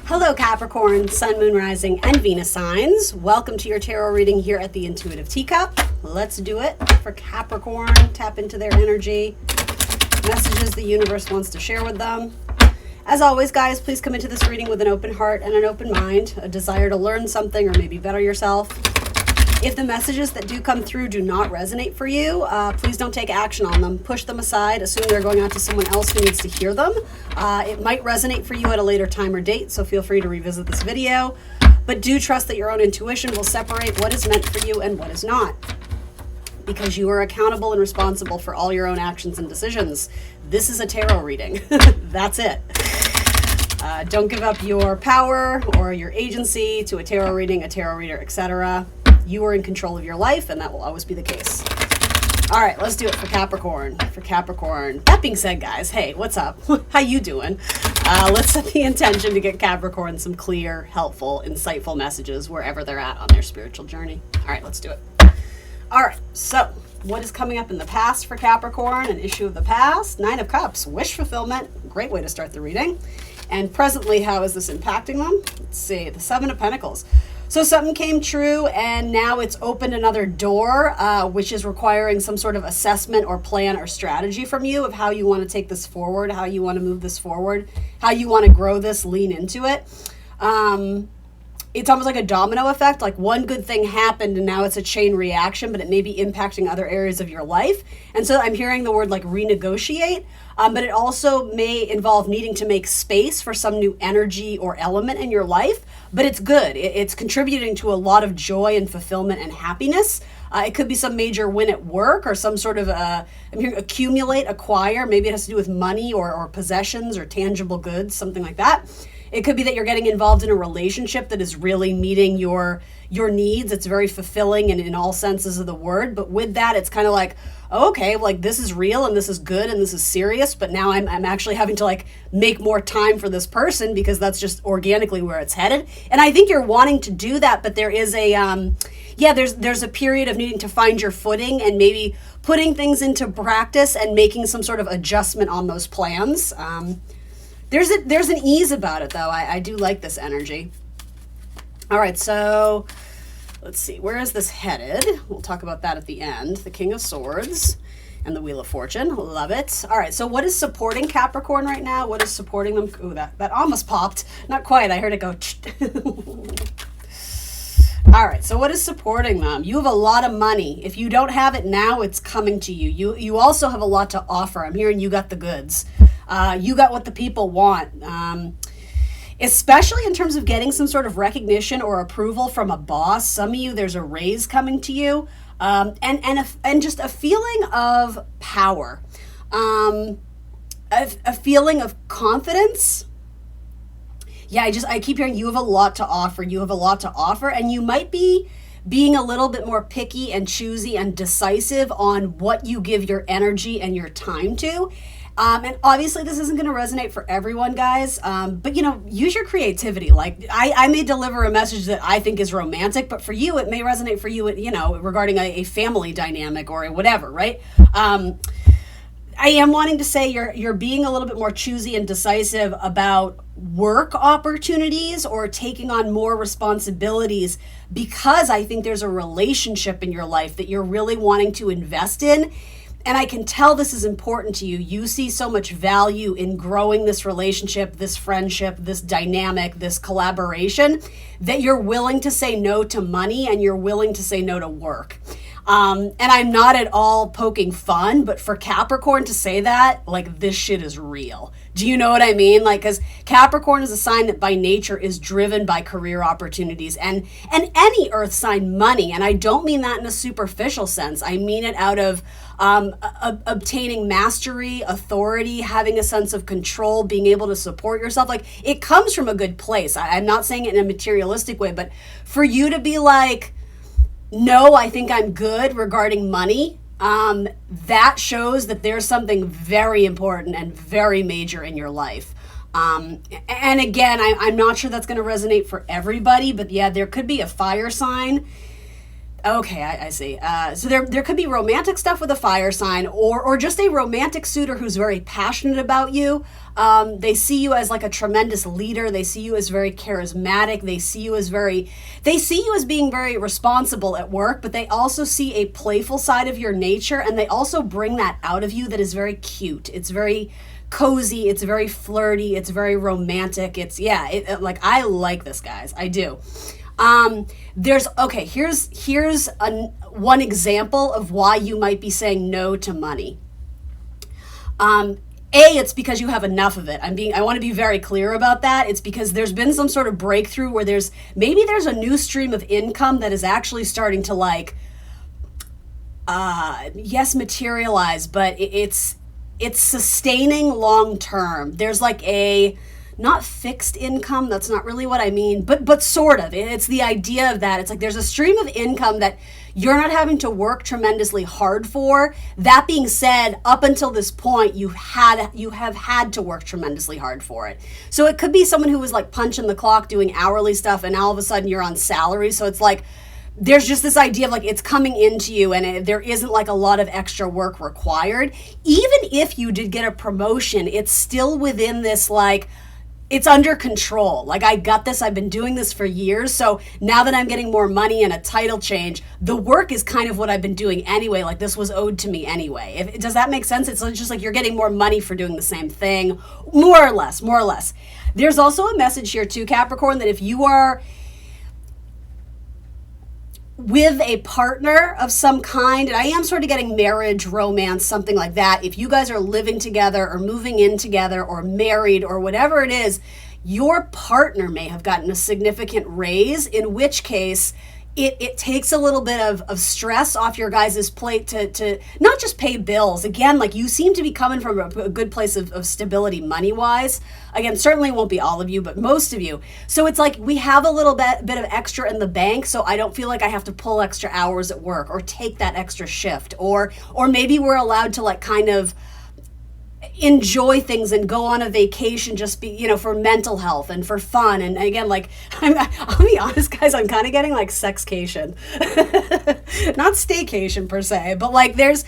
Hello Capricorn, Sun, Moon, Rising, and Venus signs. Welcome to your tarot reading here at the Intuitive Teacup. Let's do it for Capricorn. Tap into their energy, messages the universe wants to share with them. As always, guys, please come into this reading with an open heart and an open mind, a desire to learn something or maybe better yourself. If the messages that do come through do not resonate for you, please don't take action on them. Push them aside. Assume they're going out to someone else who needs to hear them. It might resonate for you at a later time or date, so feel free to revisit this video. But do trust that your own intuition will separate what is meant for you and what is not, because you are accountable and responsible for all your own actions and decisions. This is a tarot reading. That's it. Don't give up your power or your agency to a tarot reading, a tarot reader, etc. You are in control of your life, and that will always be the case. All right, let's do it for Capricorn. That being said, guys, hey, what's up? How you doing? Let's set the intention to get Capricorn some clear, helpful, insightful messages wherever they're at on their spiritual journey. All right, let's do it. All right, so what is coming up in the past for Capricorn? An issue of the past. 9 of Cups, wish fulfillment. Great way to start the reading. And presently, how is this impacting them? Let's see, the 7 of Pentacles. So something came true and now it's opened another door, which is requiring some sort of assessment or plan or strategy from you of how you want to take this forward, how you want to move this forward, how you want to grow this, lean into it. It's almost like a domino effect, like one good thing happened and now it's a chain reaction, but it may be impacting other areas of your life. And so I'm hearing the word like renegotiate, but it also may involve needing to make space for some new energy or element in your life. But it's good. It's contributing to a lot of joy and fulfillment and happiness. It could be some major win at work or some sort of, I'm hearing accumulate, acquire. Maybe it has to do with money or possessions or tangible goods, something like that. It could be that you're getting involved in a relationship that is really meeting your needs. It's very fulfilling and in all senses of the word. But with that, it's kind of like, okay, like this is real and this is good and this is serious. But now I'm actually having to like make more time for this person because that's just organically where it's headed. And I think you're wanting to do that, but there is a, there's a period of needing to find your footing and maybe putting things into practice and making some sort of adjustment on those plans. There's an ease about it, though. I do like this energy. All right, so let's see. Where is this headed? We'll talk about that at the end. The King of Swords and the Wheel of Fortune. Love it. All right, so what is supporting Capricorn right now? What is supporting them? Ooh, that almost popped. Not quite. I heard it go. All right, so what is supporting them? You have a lot of money. If you don't have it now, it's coming to you. You also have a lot to offer. I'm hearing you got the goods. You got what the people want, especially in terms of getting some sort of recognition or approval from a boss. Some of you, there's a raise coming to you, and just a feeling of power, a feeling of confidence. Yeah, I keep hearing you have a lot to offer. You have a lot to offer, and you might be being a little bit more picky and choosy and decisive on what you give your energy and your time to. And obviously this isn't going to resonate for everyone, guys. But, use your creativity. Like I may deliver a message that I think is romantic, but for you, it may resonate for you, regarding a family dynamic or whatever, right? I am wanting to say you're being a little bit more choosy and decisive about work opportunities or taking on more responsibilities because I think there's a relationship in your life that you're really wanting to invest in. And I can tell this is important to you. You see so much value in growing this relationship, this friendship, this dynamic, this collaboration, that you're willing to say no to money and you're willing to say no to work. And I'm not at all poking fun, but for Capricorn to say that, like, this shit is real. Do you know what I mean? Like, because Capricorn is a sign that by nature is driven by career opportunities and any earth sign money. And I don't mean that in a superficial sense. I mean it out of obtaining mastery, authority, having a sense of control, being able to support yourself. Like, it comes from a good place. I'm not saying it in a materialistic way, but for you to be like, no, I think I'm good regarding money, that shows that there's something very important and very major in your life. And again, I'm not sure that's going to resonate for everybody, but yeah, there could be a fire sign Okay, I see. So there could be romantic stuff with a fire sign, or just a romantic suitor who's very passionate about you. They see you as like a tremendous leader. They see you as very charismatic. They see you as being very responsible at work, but they also see a playful side of your nature, and they also bring that out of you that is very cute. It's very cozy. It's very flirty. It's very romantic. Like I like this, guys. I do. Here's one example of why you might be saying no to money. It's because you have enough of it. I want to be very clear about that. It's because there's been some sort of breakthrough where there's a new stream of income that is actually starting to materialize, but it's sustaining long term. There's like a not fixed income, that's not really what I mean, but sort of. It's the idea of that. It's like there's a stream of income that you're not having to work tremendously hard for. That being said, up until this point, you have had to work tremendously hard for it. So it could be someone who was like punching the clock doing hourly stuff, and all of a sudden you're on salary. So it's like there's just this idea of like it's coming into you, and there isn't like a lot of extra work required. Even if you did get a promotion, it's still within this like, it's under control. Like, I got this. I've been doing this for years. So now that I'm getting more money and a title change, the work is kind of what I've been doing anyway. Like, this was owed to me anyway. Does that make sense? It's just like you're getting more money for doing the same thing, more or less. There's also a message here too, Capricorn, that if you are with a partner of some kind, and I am sort of getting marriage, romance, something like that. If you guys are living together or moving in together or married or whatever it is, your partner may have gotten a significant raise, in which case it takes a little bit of stress off your guys' plate to not just pay bills. Again, like you seem to be coming from a good place of stability money-wise. Again, certainly won't be all of you, but most of you. So it's like we have a little bit of extra in the bank, so I don't feel like I have to pull extra hours at work or take that extra shift. Or maybe we're allowed to like kind of enjoy things and go on a vacation, just for mental health and for fun. And again, like I'll be honest, guys, I'm kind of getting like sexcation, not staycation per se, but like there's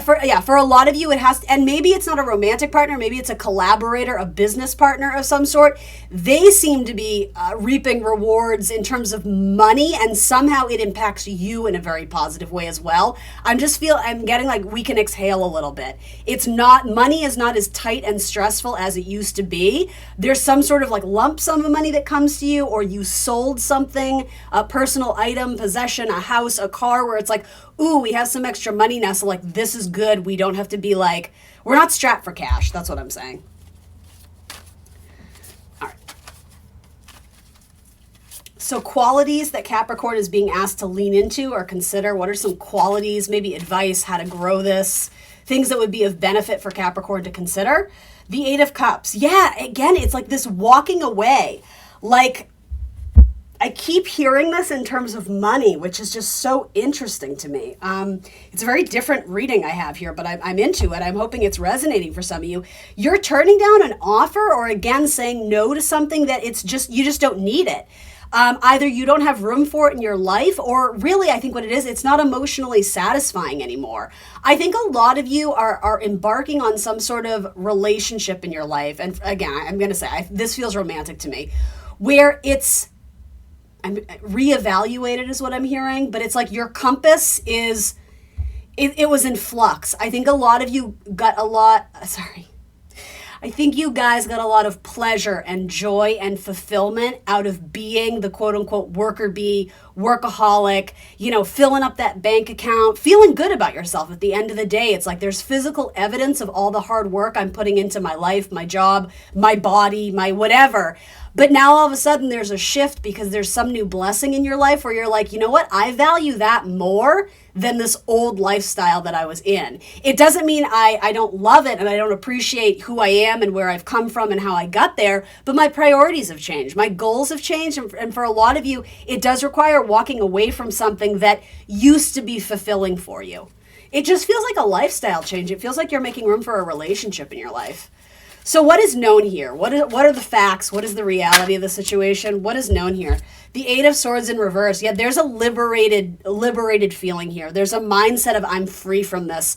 for a lot of you it has to, and maybe it's not a romantic partner, maybe it's a collaborator, a business partner of some sort. They seem to be reaping rewards in terms of money, and somehow it impacts you in a very positive way as well. I'm getting like we can exhale a little bit. It's not, money is not as tight and stressful as it used to be. There's some sort of like lump sum of money that comes to you, or you sold something, a personal item, possession, a house, a car, where it's like, ooh, we have some extra money now, so like this is good. We don't have to be like, we're not strapped for cash. That's what I'm saying. All right. So qualities that Capricorn is being asked to lean into or consider. What are some qualities, maybe advice, how to grow this? Things that would be of benefit for Capricorn to consider. The Eight of Cups. Yeah, again, it's like this walking away. Like, I keep hearing this in terms of money, which is just so interesting to me. It's a very different reading I have here, but I'm into it. I'm hoping it's resonating for some of you. You're turning down an offer, or again, saying no to something that you just don't need it. Either you don't have room for it in your life, or really, I think what it is, it's not emotionally satisfying animoore. I think a lot of you are embarking on some sort of relationship in your life. And again, I'm going to say, this feels romantic to me, where I'm reevaluated is what I'm hearing, but it's like your compass is, it was in flux. I think a lot of you got I think you guys got a lot of pleasure and joy and fulfillment out of being the quote unquote worker bee, workaholic, filling up that bank account, feeling good about yourself at the end of the day. It's like there's physical evidence of all the hard work I'm putting into my life, my job, my body, my whatever. But now all of a sudden there's a shift because there's some new blessing in your life where you're like, you know what? I value that more than this old lifestyle that I was in. It doesn't mean I don't love it and I don't appreciate who I am and where I've come from and how I got there, but my priorities have changed. My goals have changed. And for a lot of you, it does require walking away from something that used to be fulfilling for you. It just feels like a lifestyle change. It feels like you're making room for a relationship in your life. So what is known here? What are the facts? What is the reality of the situation? What is known here? The Eight of Swords in reverse. Yeah, there's a liberated feeling here. There's a mindset of I'm free from this.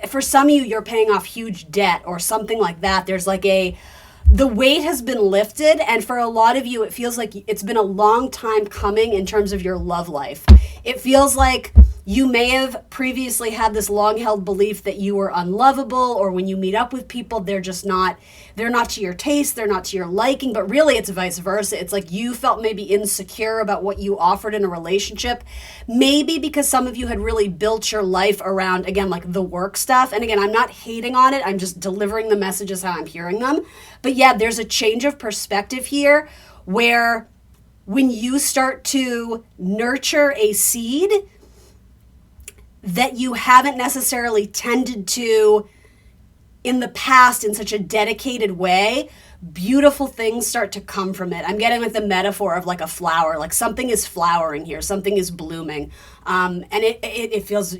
For some of you, you're paying off huge debt or something like that. There's like the weight has been lifted, and for a lot of you, it feels like it's been a long time coming in terms of your love life. It feels like you may have previously had this long-held belief that you were unlovable, or when you meet up with people, they're not to your taste, they're not to your liking, but really it's vice versa. It's like you felt maybe insecure about what you offered in a relationship, maybe because some of you had really built your life around, again, like the work stuff. And again, I'm not hating on it, I'm just delivering the messages how I'm hearing them. But yeah, there's a change of perspective here where when you start to nurture a seed that you haven't necessarily tended to in the past in such a dedicated way, beautiful things start to come from it. I'm getting like the metaphor of like a flower, like something is flowering here, something is blooming. And it feels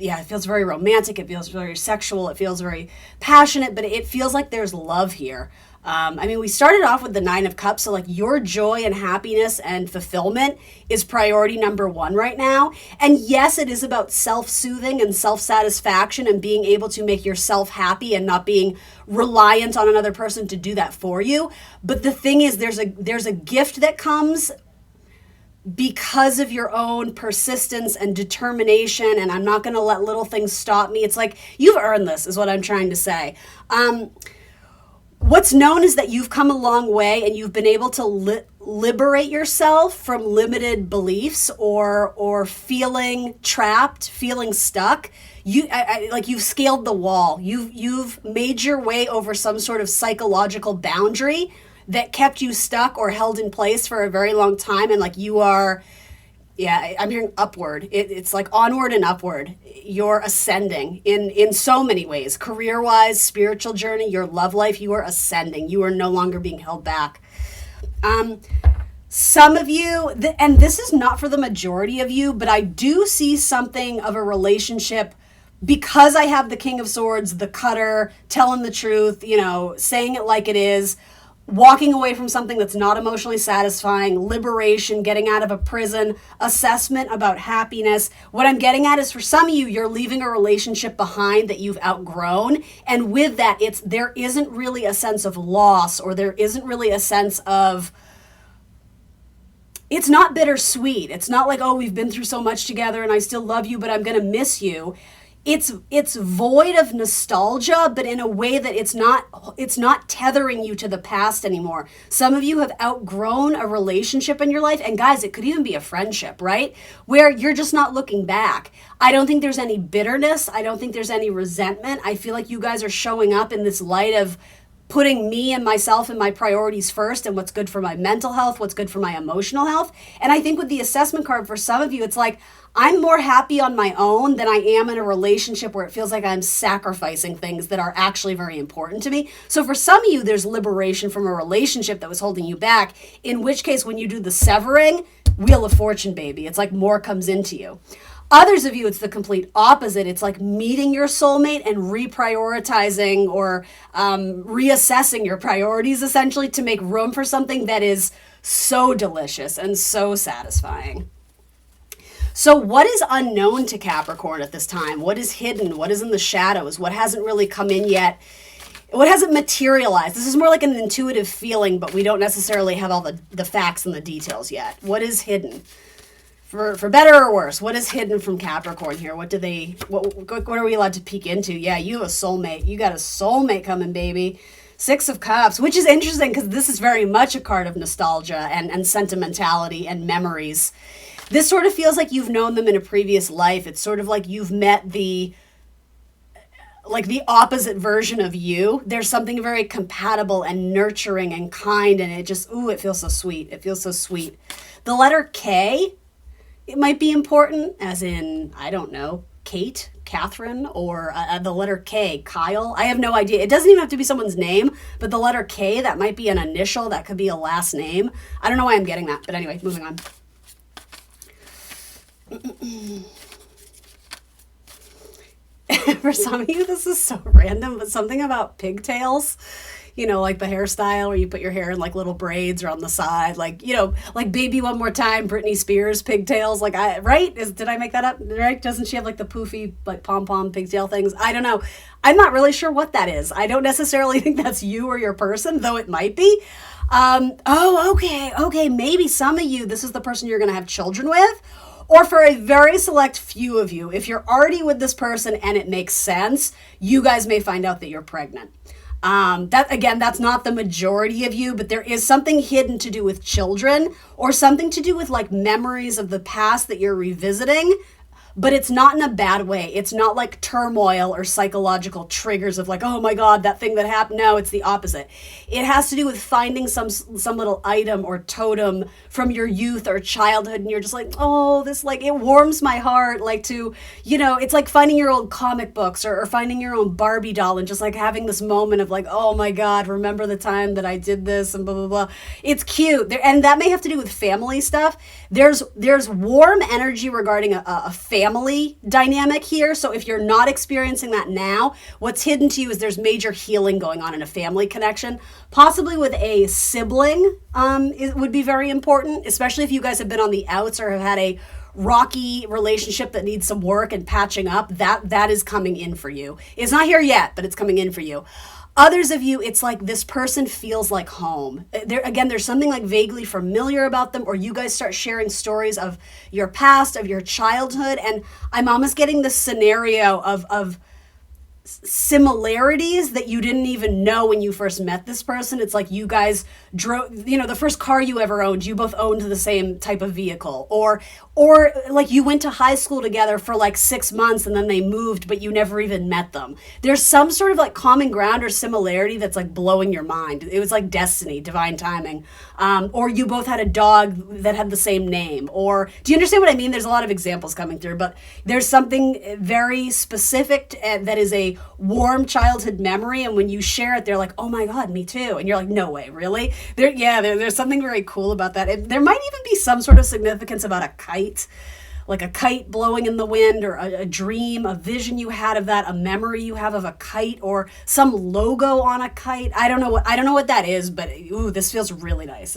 very romantic. It feels very sexual. It feels very passionate, but it feels like there's love here. I mean, we started off with the Nine of Cups, so like your joy and happiness and fulfillment is priority number one right now. And yes, it is about self-soothing and self-satisfaction and being able to make yourself happy and not being reliant on another person to do that for you. But the thing is, there's a gift that comes because of your own persistence and determination, and I'm not going to let little things stop me. It's like you've earned this, is what I'm trying to say. What's known is that you've come a long way and you've been able to liberate yourself from limited beliefs or feeling trapped, feeling stuck. Like you've scaled the wall. You've made your way over some sort of psychological boundary that kept you stuck or held in place for a very long time. And like you are, yeah, I'm hearing upward. It's like onward and upward. You're ascending in so many ways. Career-wise, spiritual journey, your love life, you are ascending. You are no longer being held back. Some of you, and this is not for the majority of you, but I do see something of a relationship because I have the King of Swords, the cutter, telling the truth, saying it like it is, walking away from something that's not emotionally satisfying, liberation, getting out of a prison, assessment about happiness. What I'm getting at is for some of you, you're leaving a relationship behind that you've outgrown. And with that, there isn't really a sense of loss, or there isn't really a sense of, it's not bittersweet. It's not like, oh, we've been through so much together and I still love you, but I'm going to miss you. It's void of nostalgia, but in a way that it's not tethering you to the past anymore. Some of you have outgrown a relationship in your life, and guys, it could even be a friendship, right? Where you're just not looking back. I don't think there's any bitterness. I don't think there's any resentment. I feel like you guys are showing up in this light of putting me and myself and my priorities first and what's good for my mental health, what's good for my emotional health. And I think with the assessment card, for some of you, it's like, I'm more happy on my own than I am in a relationship where it feels like I'm sacrificing things that are actually very important to me. So for some of you, there's liberation from a relationship that was holding you back, in which case when you do the severing, Wheel of Fortune, baby, it's like more comes into you. Others of you, it's the complete opposite. It's like meeting your soulmate and reprioritizing or reassessing your priorities, essentially, to make room for something that is so delicious and so satisfying. So what is unknown to Capricorn at this time? What is hidden? What is in the shadows? What hasn't really come in yet? What hasn't materialized? This is more like an intuitive feeling, but we don't necessarily have all the facts and the details yet. What is hidden? For better or worse, what is hidden from Capricorn here? What are we allowed to peek into? Yeah, you have a soulmate. You got a soulmate coming, baby. Six of Cups, which is interesting because this is very much a card of nostalgia and sentimentality and memories. This sort of feels like you've known them in a previous life. It's sort of like you've met the opposite version of you. There's something very compatible and nurturing and kind, and it feels so sweet. It feels so sweet. The letter K, it might be important, as in, I don't know, Kate, Catherine, or the letter K, Kyle. I have no idea. It doesn't even have to be someone's name, but the letter K, that might be an initial, that could be a last name. I don't know why I'm getting that, but anyway, moving on. For some of you, this is so random, but something about pigtails. like the hairstyle where you put your hair in like little braids or on the side, like, like Baby One More Time, Britney Spears pigtails. Like, did I make that up? Right? Doesn't she have like the poofy, like pom-pom pigtail things? I don't know. I'm not really sure what that is. I don't necessarily think that's you or your person, though it might be. Okay. Maybe some of you, this is the person you're going to have children with. Or for a very select few of you, if you're already with this person and it makes sense, you guys may find out that you're pregnant. That's not the majority of you, but there is something hidden to do with children or something to do with like memories of the past that you're revisiting. But it's not in a bad way. It's not like turmoil or psychological triggers of like, oh my God, that thing that happened. No, it's the opposite. It has to do with finding some little item or totem from your youth or childhood. And you're just like, oh, this, like, it warms my heart. Like it's like finding your old comic books or finding your own Barbie doll and just like having this moment of like, oh my God, remember the time that I did this and blah, blah, blah. It's cute. And that may have to do with family stuff. There's warm energy regarding a family dynamic here. So if you're not experiencing that now, what's hidden to you is there's major healing going on in a family connection, possibly with a sibling. It would be very important, especially if you guys have been on the outs or have had a rocky relationship that needs some work and patching up. That is coming in for you. It's not here yet, but it's coming in for you. Others of you, it's like this person feels like home. There's something like vaguely familiar about them, or you guys start sharing stories of your past, of your childhood, and I'm almost getting this scenario of similarities that you didn't even know when you first met this person. It's like you guys drove, the first car you ever owned, you both owned the same type of vehicle, or like you went to high school together for like 6 months and then they moved, but you never even met them. There's some sort of like common ground or similarity that's like blowing your mind. It was like destiny, divine timing. Or you both had a dog that had the same name, or do you understand what I mean? There's a lot of examples coming through, but there's something very specific that is a warm childhood memory, and when you share it, they're like, oh my God, me too. And you're like, no way, really? There's something very cool about that. There might even be some sort of significance about a kite, like a kite blowing in the wind, or a dream, a vision you had of that, a memory you have of a kite, or some logo on a kite. I don't know what that is, but ooh, this feels really nice.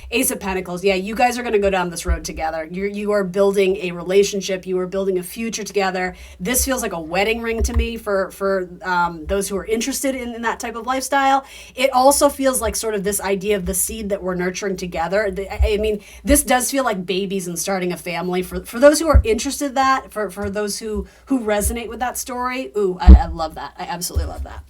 Ace of Pentacles. Yeah, you guys are going to go down this road together. You are building a relationship. You are building a future together. This feels like a wedding ring to me for those who are interested in that type of lifestyle. It also feels like sort of this idea of the seed that we're nurturing together. I mean, this does feel like babies and starting a family. For those who are interested in that, for those who resonate with that story, ooh, I love that. I absolutely love that.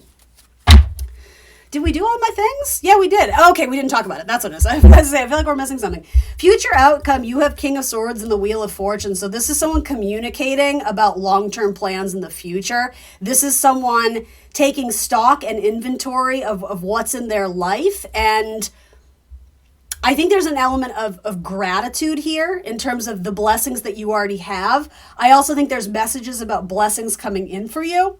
Did we do all my things? Yeah, we did. Okay, we didn't talk about it. That's what it is. I feel like we're missing something. Future outcome, you have King of Swords and the Wheel of Fortune. So this is someone communicating about long-term plans in the future. This is someone taking stock and inventory of what's in their life, and I think there's an element of gratitude here in terms of the blessings that you already have. I also think there's messages about blessings coming in for you.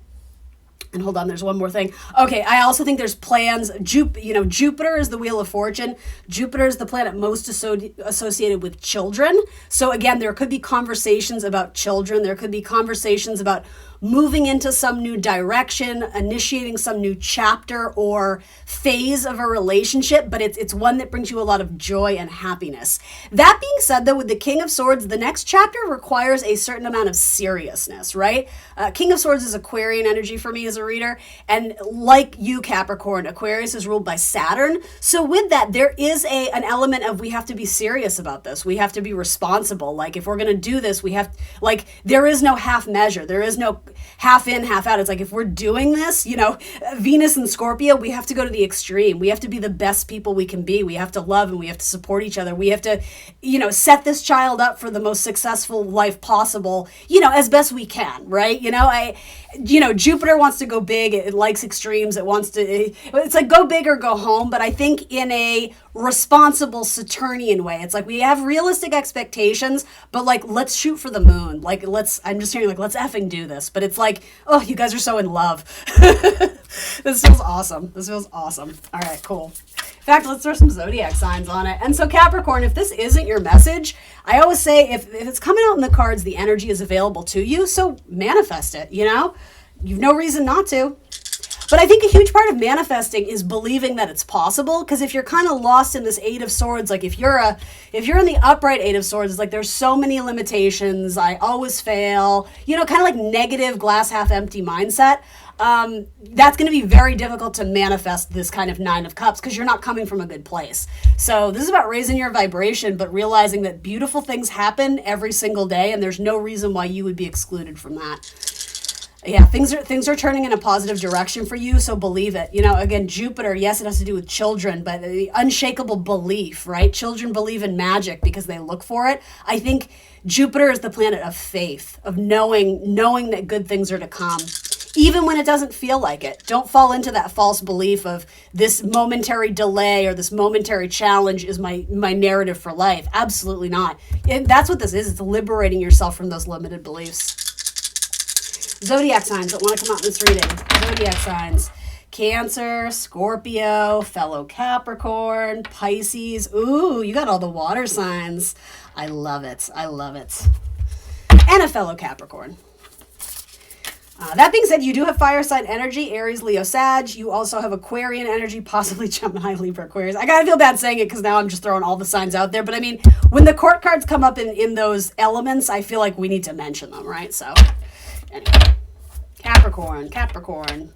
And hold on, there's one more thing. Okay, I also think there's plans. Jupiter is the Wheel of Fortune. Jupiter is the planet most associated with children. So again, there could be conversations about children. There could be conversations about moving into some new direction, initiating some new chapter or phase of a relationship, but it's one that brings you a lot of joy and happiness. That being said, though, with the King of Swords, the next chapter requires a certain amount of seriousness, right? King of Swords is Aquarian energy for me as a reader, and like you, Capricorn, Aquarius is ruled by Saturn. So with that, there is an element of we have to be serious about this. We have to be responsible. Like, if we're going to do this, there is no half measure. There is no half in, half out. It's like, if we're doing this, Venus and Scorpio, we have to go to the extreme. We have to be the best people we can be. We have to love and we have to support each other. We have to, set this child up for the most successful life possible, as best we can, right? Jupiter wants to go big. It likes extremes. It's like go big or go home. But I think in a responsible Saturnian way, it's like we have realistic expectations, but like, let's shoot for the moon. Like, I'm just hearing like, let's effing do this. But it's like, oh, you guys are so in love. This feels awesome. All right, cool. In fact, let's throw some zodiac signs on it. And so Capricorn, if this isn't your message, I always say if it's coming out in the cards, the energy is available to you. So manifest it, You've no reason not to. But I think a huge part of manifesting is believing that it's possible. Because if you're kind of lost in this Eight of Swords, like if you're in the upright Eight of Swords, it's like there's so many limitations. I always fail. You know, kind of like negative glass half empty mindset. That's going to be very difficult to manifest this kind of Nine of Cups because you're not coming from a good place. So this is about raising your vibration, but realizing that beautiful things happen every single day, and there's no reason why you would be excluded from that. Yeah, things are turning in a positive direction for you, so believe it. You know, again, Jupiter, yes, it has to do with children, but the unshakable belief, right? Children believe in magic because they look for it. I think Jupiter is the planet of faith, of knowing that good things are to come, even when it doesn't feel like it. Don't fall into that false belief of this momentary delay or this momentary challenge is my narrative for life. Absolutely not. And that's what this is. It's liberating yourself from those limited beliefs. Zodiac signs that want to come out in this reading. Zodiac signs. Cancer, Scorpio, fellow Capricorn, Pisces. Ooh, you got all the water signs. I love it. I love it. And a fellow Capricorn. That being said, you do have fire sign energy, Aries, Leo, Sag. You also have Aquarian energy, possibly Gemini, Libra, Aquarius. I gotta feel bad saying it because now I'm just throwing all the signs out there. But I mean, when the court cards come up in those elements, I feel like we need to mention them, right? So anyway, Capricorn.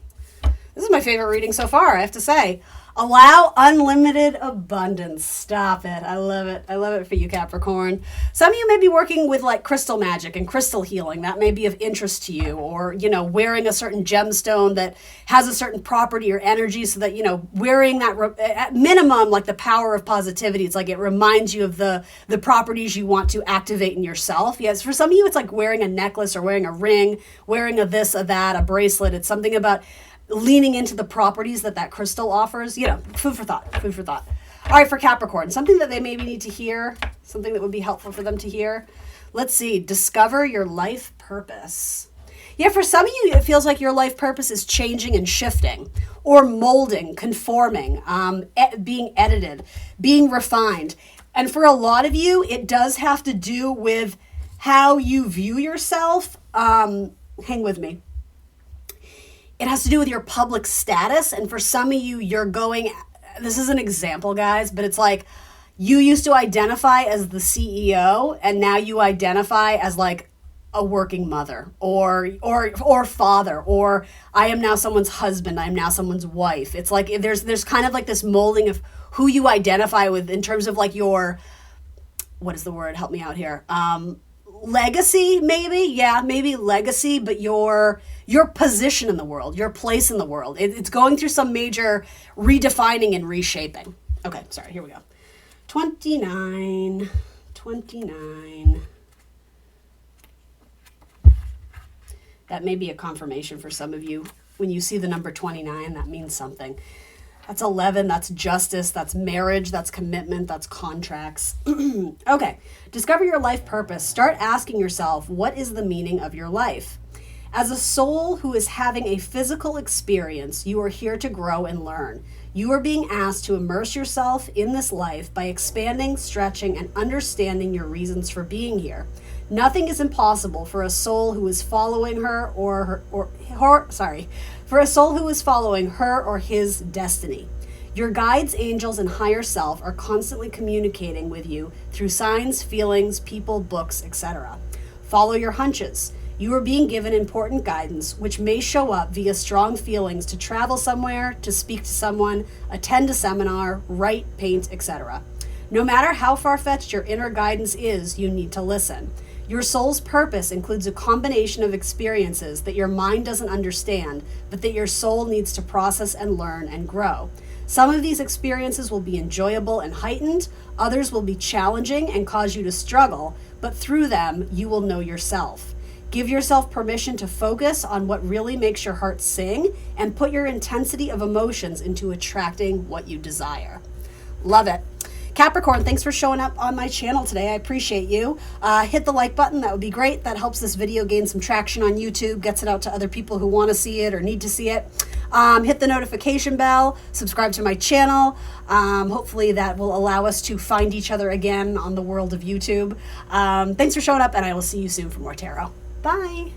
This is my favorite reading so far, I have to say. Allow unlimited abundance. Stop it. I love it. I love it for you, Capricorn. Some of you may be working with like crystal magic and crystal healing. That may be of interest to you, or, you know, wearing a certain gemstone that has a certain property or energy so that, you know, wearing that at minimum, like the power of positivity. It's like it reminds you of the properties you want to activate in yourself. Yes. For some of you, it's like wearing a necklace or wearing a ring, wearing a this, a that, a bracelet. It's something about leaning into the properties that crystal offers. You know, food for thought. All right, for Capricorn, something that they maybe need to hear, something that would be helpful for them to hear. Let's see. Discover your life purpose. Yeah, for some of you, it feels like your life purpose is changing and shifting, or molding, conforming, being edited, being refined. And for a lot of you, it does have to do with how you view yourself. Hang with me. It has to do with your public status. And for some of you, you're going, this is an example, guys, but it's like you used to identify as the CEO and now you identify as like a working mother or father, or I am now someone's husband. I'm now someone's wife. It's like there's kind of like this molding of who you identify with in terms of like your, what is the word? Help me out here. Legacy, maybe. Yeah, maybe legacy, but your position in the world, your place in the world. It's going through some major redefining and reshaping. Okay, sorry, here we go. 29. That may be a confirmation for some of you. When you see the number 29, that means something. That's 11, that's justice, that's marriage, that's commitment, that's contracts. Okay, discover your life purpose. Start asking yourself, what is the meaning of your life? As a soul who is having a physical experience, you are here to grow and learn. You are being asked to immerse yourself in this life by expanding, stretching, and understanding your reasons for being here. Nothing is impossible for a soul who is following her for a soul who is following her or his destiny. Your guides, angels, and higher self are constantly communicating with you through signs, feelings, people, books, etc. Follow your hunches. You are being given important guidance, which may show up via strong feelings to travel somewhere, to speak to someone, attend a seminar, write, paint, etc. No matter how far-fetched your inner guidance is, you need to listen. Your soul's purpose includes a combination of experiences that your mind doesn't understand, but that your soul needs to process and learn and grow. Some of these experiences will be enjoyable and heightened, others will be challenging and cause you to struggle, but through them, you will know yourself. Give yourself permission to focus on what really makes your heart sing and put your intensity of emotions into attracting what you desire. Love it. Capricorn, thanks for showing up on my channel today. I appreciate you. Hit the like button. That would be great. That helps this video gain some traction on YouTube, gets it out to other people who want to see it or need to see it. Hit the notification bell, subscribe to my channel. Hopefully that will allow us to find each other again on the world of YouTube. Thanks for showing up, and I will see you soon for more tarot. Bye.